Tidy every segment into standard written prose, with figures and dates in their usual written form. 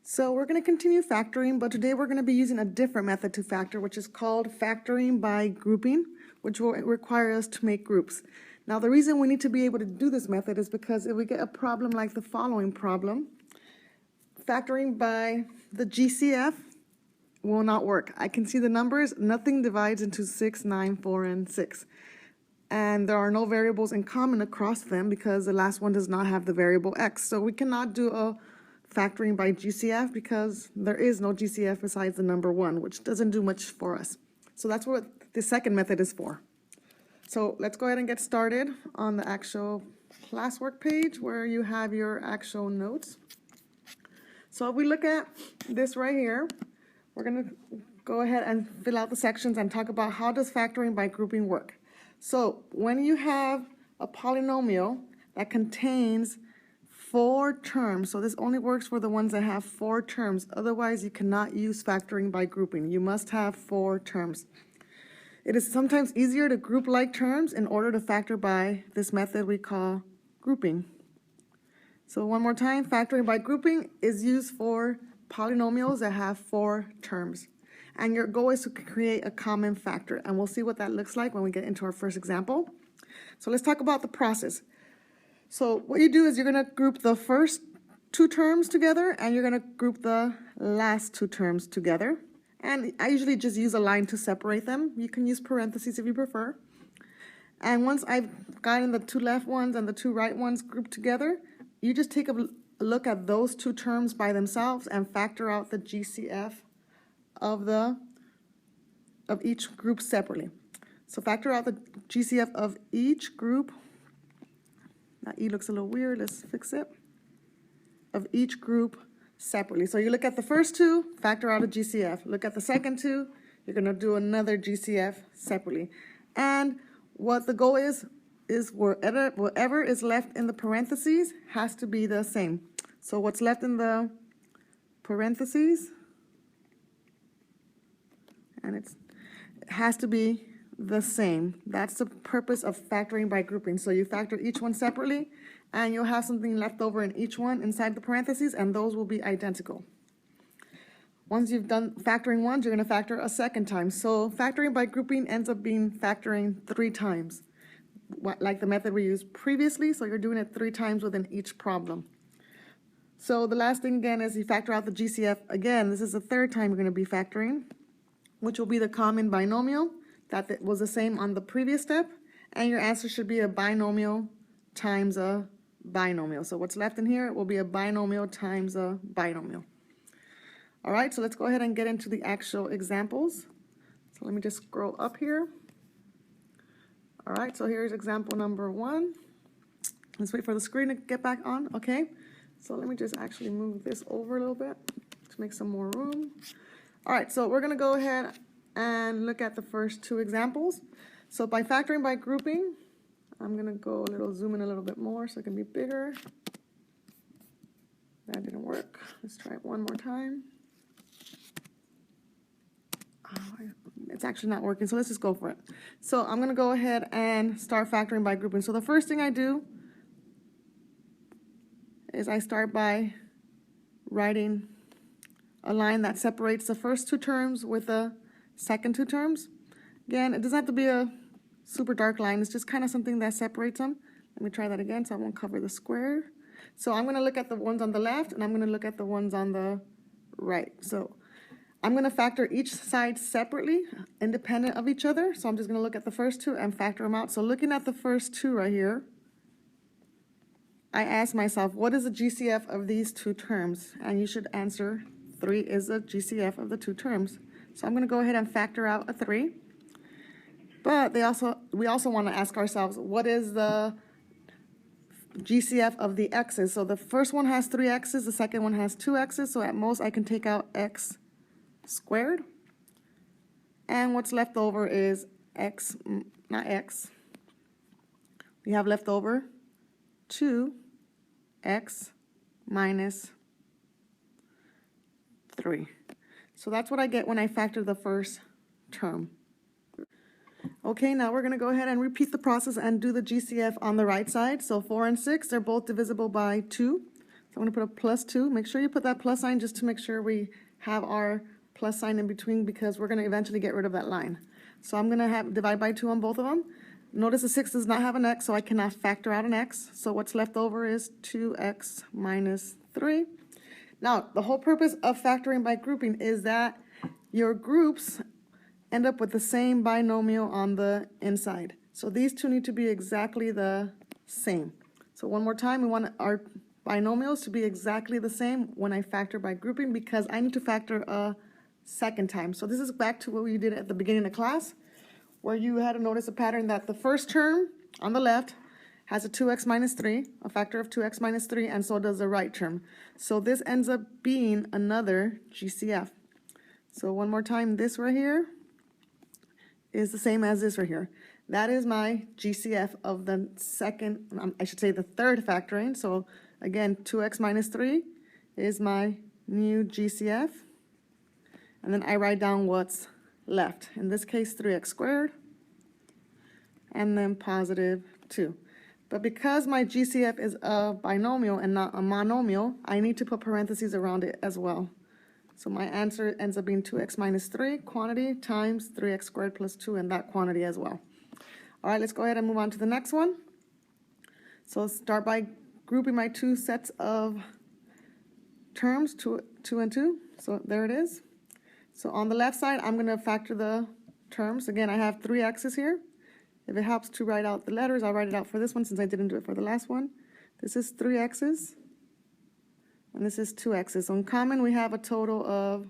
So we're going to continue factoring, but today we're going to be using a different method to factor, which is called factoring by grouping, which will require us to make groups. Now, the reason we need to be able to do this method is because if we get a problem like the following problem, factoring by the GCF will not work. I can see the numbers, nothing divides into 6, 9, 4, and 6. And there are no variables in common across them because the last one does not have the variable x. So we cannot do a factoring by GCF because there is no GCF besides the number 1, which doesn't do much for us. So that's what the second method is for. So let's go ahead and get started on the actual classwork page where you have your actual notes. So if we look at this right here, we're going to go ahead and fill out the sections and talk about how does factoring by grouping work. So when you have a polynomial that contains 4 terms, so this only works for the ones that have 4 terms. Otherwise, you cannot use factoring by grouping. You must have 4 terms. It is sometimes easier to group like terms in order to factor by this method we call grouping. So one more time, factoring by grouping is used for polynomials that have 4 terms. And your goal is to create a common factor. And we'll see what that looks like when we get into our first example. So let's talk about the process. So what you do is you're going to group the first 2 terms together, and you're going to group the last 2 terms together. And I usually just use a line to separate them. You can use parentheses if you prefer. And once I've gotten the 2 left ones and the 2 right ones grouped together, you just take a look at those 2 terms by themselves and factor out the GCF of each group separately. So factor out the GCF of each group. That E looks a little weird, let's fix it. Of each group separately. So you look at the first 2, factor out a GCF. Look at the second 2, you're going to do another GCF separately. And what the goal is whatever is left in the parentheses has to be the same. So what's left in the parentheses, and it has to be the same. That's the purpose of factoring by grouping. So you factor each one separately, and you'll have something left over in each one inside the parentheses, and those will be identical. Once you've done factoring once, you're going to factor a second time. So factoring by grouping ends up being factoring 3 times, like the method we used previously. So you're doing it 3 times within each problem. So the last thing again is you factor out the GCF. Again, this is the 3rd time you're going to be factoring, which will be the common binomial that was the same on the previous step, and your answer should be a binomial times a binomial. So what's left in here will be a binomial times a binomial. All right, so let's go ahead and get into the actual examples. So let me just scroll up here. All right, so here's example number 1. Let's wait for the screen to get back on. Okay, so let me just actually move this over a little bit to make some more room. All right, so we're going to go ahead and look at the first 2 examples. So by factoring by grouping, I'm going to zoom in a little bit more so it can be bigger. That didn't work. Let's try it one more time. Oh, it's actually not working, so let's just go for it. So I'm going to go ahead and start factoring by grouping. So the first thing I do is I start by writing a line that separates the first 2 terms with the second 2 terms. Again, it doesn't have to be a super dark line. It's just kind of something that separates them. Let me try that again so I won't cover the square. So I'm going to look at the ones on the left, and I'm going to look at the ones on the right. So I'm going to factor each side separately, independent of each other. So I'm just going to look at the first 2 and factor them out. So looking at the first 2 right here, I ask myself, what is the GCF of these 2 terms? And you should answer 3 is the GCF of the 2 terms. So I'm going to go ahead and factor out a 3. But we also want to ask ourselves, what is the GCF of the x's? So the first one has 3 x's, the second one has 2 x's. So at most I can take out x squared. And what's left over is x, not x. We have left over 2x minus 3. So that's what I get when I factor the first term. Okay, now we're going to go ahead and repeat the process and do the GCF on the right side. So 4 and 6, they're both divisible by 2. I'm going to put a plus 2. Make sure you put that plus sign just to make sure we have our plus sign in between, because we're going to eventually get rid of that line. So I'm going to have divide by 2 on both of them. Notice the 6 does not have an x, so I cannot factor out an x. So what's left over is 2x minus 3. Now, the whole purpose of factoring by grouping is that your groups end up with the same binomial on the inside. So these two need to be exactly the same. So one more time, we want our binomials to be exactly the same when I factor by grouping, because I need to factor a second time. So this is back to what we did at the beginning of class, where you had to notice a pattern that the first term on the left has a 2x minus 3, a factor of 2x minus 3, and so does the right term. So this ends up being another GCF. So one more time, this right here is the same as this right here. That is my GCF of the second, I should say the third factoring. So again, 2x minus 3 is my new GCF. And then I write down what's left. In this case, 3x squared, and then positive 2. But because my GCF is a binomial and not a monomial, I need to put parentheses around it as well. So my answer ends up being 2x minus 3 quantity times 3x squared plus 2, and that quantity as well. All right, let's go ahead and move on to the next one. So let's start by grouping my two sets of terms, 2 and 2. So there it is. So on the left side, I'm going to factor the terms. Again, I have 3 x's here. If it helps to write out the letters, I'll write it out for this one since I didn't do it for the last one. This is 3 x's, and this is 2 x's. So in common, we have a total of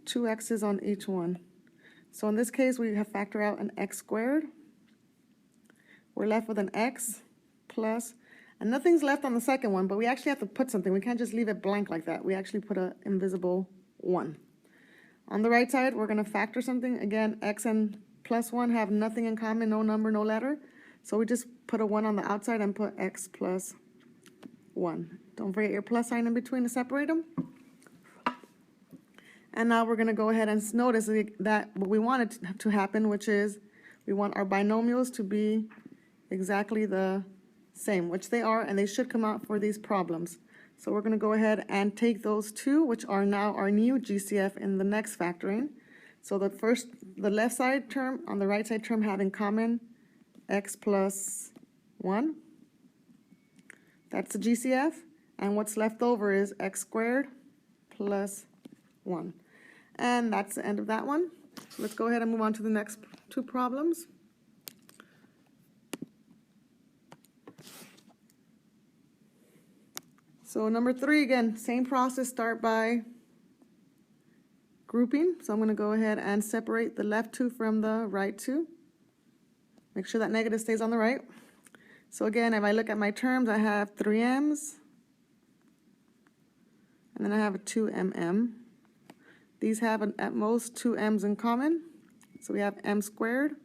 2 x's on each one. So in this case, we have factor out an x squared. We're left with an x plus, and nothing's left on the second one, but we actually have to put something. We can't just leave it blank like that. We actually put an invisible 1. On the right side, we're going to factor something. Again, x and plus 1 have nothing in common, no number, no letter. So we just put a 1 on the outside and put x plus 1. Don't forget your plus sign in between to separate them. And now we're going to go ahead and notice that what we want it to happen, which is we want our binomials to be exactly the same, which they are, and they should come out for these problems. So we're going to go ahead and take those two, which are now our new GCF in the next factoring. So the left side term on the right side term have in common x plus 1. That's the GCF. And what's left over is x squared plus 1. And that's the end of that one. So let's go ahead and move on to the next two problems. So number 3, again, same process, start by grouping. So I'm going to go ahead and separate the left 2 from the right 2. Make sure that negative stays on the right. So again, if I look at my terms, I have 3m's, and then I have a 2mm. These have at most 2 m's in common. So we have m squared.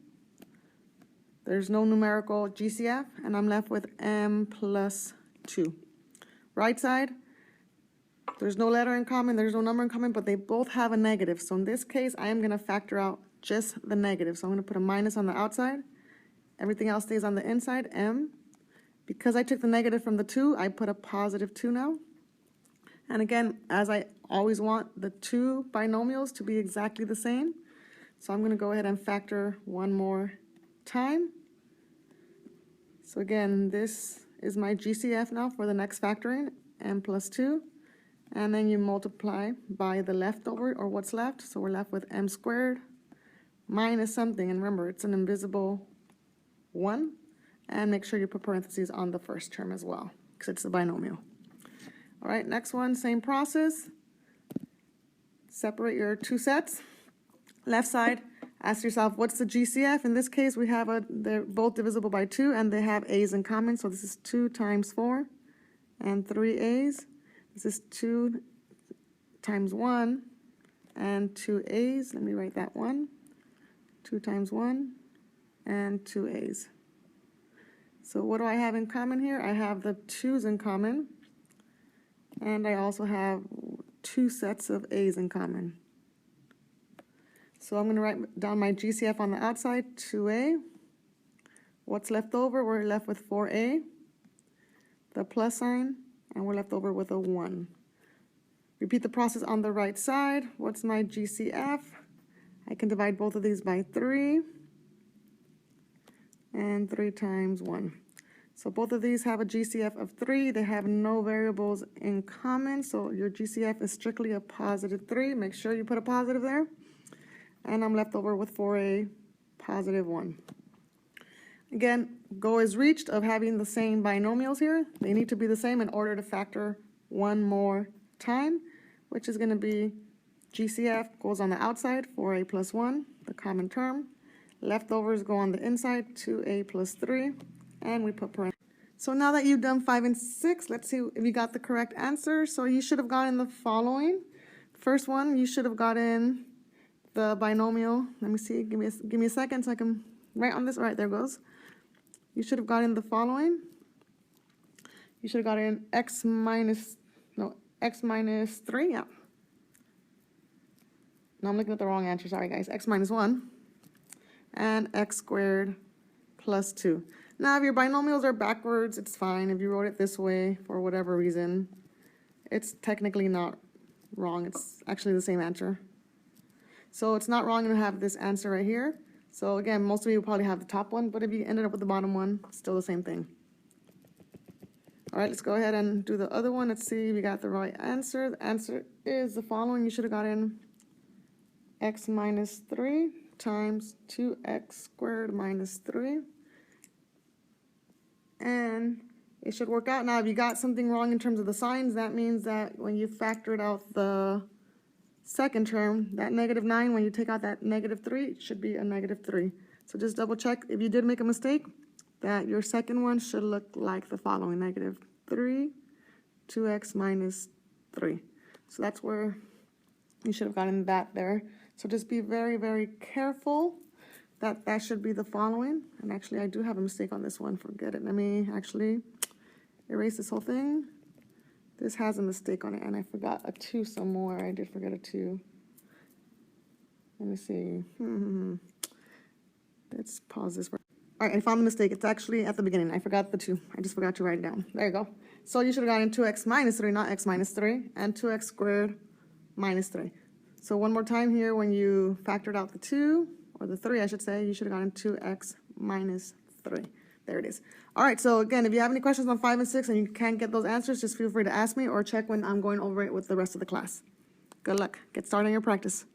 There's no numerical GCF, and I'm left with m plus 2. Right side, there's no letter in common, there's no number in common, but they both have a negative. So in this case, I am going to factor out just the negative. So I'm going to put a minus on the outside. Everything else stays on the inside, m. Because I took the negative from the 2, I put a positive 2 now. And again, as I always want the two binomials to be exactly the same, so I'm going to go ahead and factor one more time. So again, this is my GCF now for the next factoring, m plus 2. And then you multiply by the leftover, or what's left. So we're left with m squared minus something. And remember, it's an invisible 1. And make sure you put parentheses on the first term as well, because it's a binomial. All right, next one, same process. Separate your two sets. Left side, ask yourself, what's the GCF? In this case, we have they're both divisible by 2, and they have a's in common. So this is 2 times 4 and 3 a's. This is 2 times 1 and 2 a's. Let me write that one. 2 times 1 and 2 a's. So what do I have in common here? I have the 2's in common, and I also have 2 sets of a's in common. So I'm going to write down my GCF on the outside, 2a. What's left over? We're left with 4a. The plus sign and we're left over with a 1. Repeat the process on the right side. What's my GCF? I can divide both of these by 3, and 3 times 1. So both of these have a GCF of 3. They have no variables in common, so your GCF is strictly a positive 3. Make sure you put a positive there. And I'm left over with for a positive 1. Again, goal is reached of having the same binomials here. They need to be the same in order to factor one more time, which is going to be GCF goes on the outside, 4a plus 1, the common term. Leftovers go on the inside, 2a plus 3, and we put parentheses. So now that you've done 5 and 6, let's see if you got the correct answer. So you should have gotten the following. First one, you should have gotten the binomial. Let me see, give me a second so I can write on this. All right, there goes. You should have gotten the following. You should have gotten x minus 3, yeah. No, I'm looking at the wrong answer, sorry guys. X minus 1 and x squared plus 2. Now, if your binomials are backwards, it's fine. If you wrote it this way for whatever reason, it's technically not wrong. It's actually the same answer. So it's not wrong to have this answer right here. So again, most of you probably have the top one, but if you ended up with the bottom one, still the same thing. All right, let's go ahead and do the other one. Let's see if you got the right answer. The answer is the following. You should have gotten x minus 3 times 2x squared minus 3. And it should work out. Now, if you got something wrong in terms of the signs, that means that when you factored out the second term, that -9, when you take out that -3, it should be a -3. So just double check if you did make a mistake, that your second one should look like the following, -3, 2x minus 3. So that's where you should have gotten that there. So just be very, very careful that that should be the following. And actually, I do have a mistake on this one. Forget it. Let me actually erase this whole thing. This has a mistake on it, and I forgot a 2 somewhere. I did forget a 2. Let me see. Let's pause this. All right, I found the mistake. It's actually at the beginning. I forgot the 2. I just forgot to write it down. There you go. So you should have gotten 2x minus 3, not x minus 3, and 2x squared minus 3. So one more time here, when you factored out the 2, or the 3, I should say, you should have gotten 2x minus 3. There it is. All right, so again, if you have any questions on 5 and 6 and you can't get those answers, just feel free to ask me or check when I'm going over it with the rest of the class. Good luck. Get started on your practice.